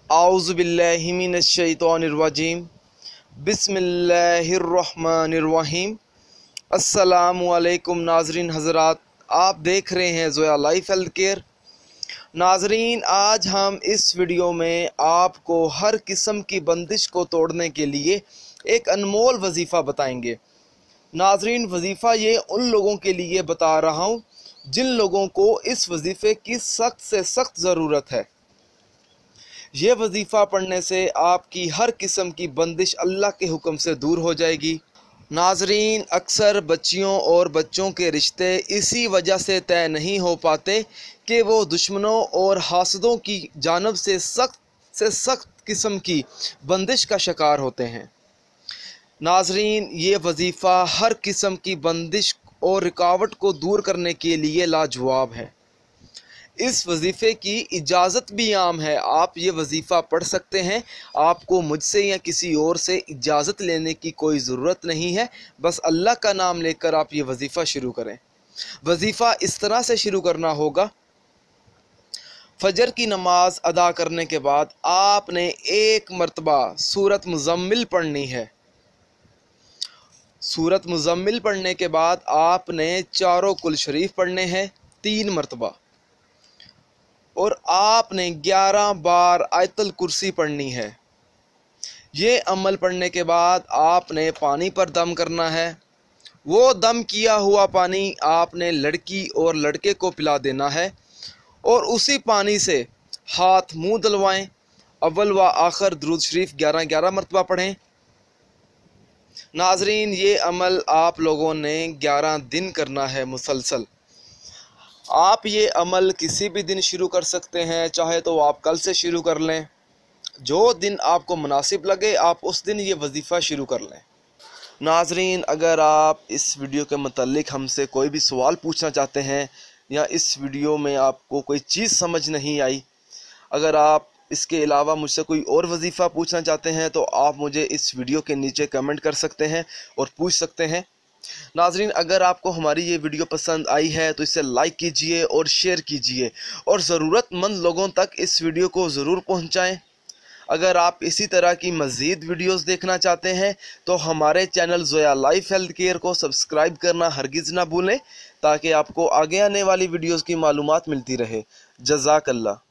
आऊज़ुबिल्लाहि मिनश्शैतानिर्रजीम बिस्मिल्लाहिर्रहमानिर्रहीम। अस्सलामु अलैकुम नाजरीन हज़रात, आप देख रहे हैं ज़ोया लाइफ हेल्थ केयर। नाजरीन, आज हम इस वीडियो में आपको हर किस्म की बंदिश को तोड़ने के लिए एक अनमोल वजीफ़ा बताएंगे। नाजरीन, वजीफ़ा ये उन लोगों के लिए बता रहा हूँ जिन लोगों को इस वजीफ़े की सख्त से सख्त ज़रूरत है। ये वजीफ़ा पढ़ने से आपकी हर किस्म की बंदिश अल्लाह के हुक्म से दूर हो जाएगी। नाजरीन, अक्सर बच्चियों और बच्चों के रिश्ते इसी वजह से तय नहीं हो पाते कि वो दुश्मनों और हासदों की जानब से सख्त किस्म की बंदिश का शिकार होते हैं। नाजरीन, ये वजीफ़ा हर किस्म की बंदिश और रुकावट को दूर करने के लिए लाजवाब है। इस वजीफ़े की इजाज़त भी आम है, आप ये वजीफ़ा पढ़ सकते हैं। आपको मुझसे या किसी और से इजाज़त लेने की कोई ज़रूरत नहीं है, बस अल्लाह का नाम लेकर आप ये वजीफ़ा शुरू करें। वजीफ़ा इस तरह से शुरू करना होगा। फजर की नमाज अदा करने के बाद आपने एक मरतबा सूरत मुज़म्मिल पढ़नी है। सूरत मुज़म्मिल पढ़ने के बाद आपने चारों कुल शरीफ पढ़ने हैं 3 मरतबा, और आपने 11 बार आयतुल कुर्सी पढ़नी है। ये अमल पढ़ने के बाद आपने पानी पर दम करना है। वो दम किया हुआ पानी आपने लड़की और लड़के को पिला देना है, और उसी पानी से हाथ मुंह धुलवाएं। अव्वल व आखिर दुरूद शरीफ 11-11 मरतबा पढ़ें। नाजरीन, ये अमल आप लोगों ने 11 दिन करना है मुसलसल। आप ये अमल किसी भी दिन शुरू कर सकते हैं, चाहे तो आप कल से शुरू कर लें। जो दिन आपको मुनासिब लगे आप उस दिन ये वजीफ़ा शुरू कर लें। नाजरीन, अगर आप इस वीडियो के मतलब हमसे कोई भी सवाल पूछना चाहते हैं या इस वीडियो में आपको कोई चीज़ समझ नहीं आई, अगर आप इसके अलावा मुझसे कोई और वजीफ़ा पूछना चाहते हैं तो आप मुझे इस वीडियो के नीचे कमेंट कर सकते हैं और पूछ सकते हैं। नाजरीन, अगर आपको हमारी ये वीडियो पसंद आई है तो इसे लाइक कीजिए और शेयर कीजिए, और ज़रूरतमंद लोगों तक इस वीडियो को ज़रूर पहुंचाएं। अगर आप इसी तरह की मज़ीद वीडियोस देखना चाहते हैं तो हमारे channel Zoya life health care को सब्सक्राइब करना हरगिज़ ना भूलें, ताकि आपको आगे आने वाली वीडियोस की मालूमात मिलती रहे। जज़ाकल्लाह।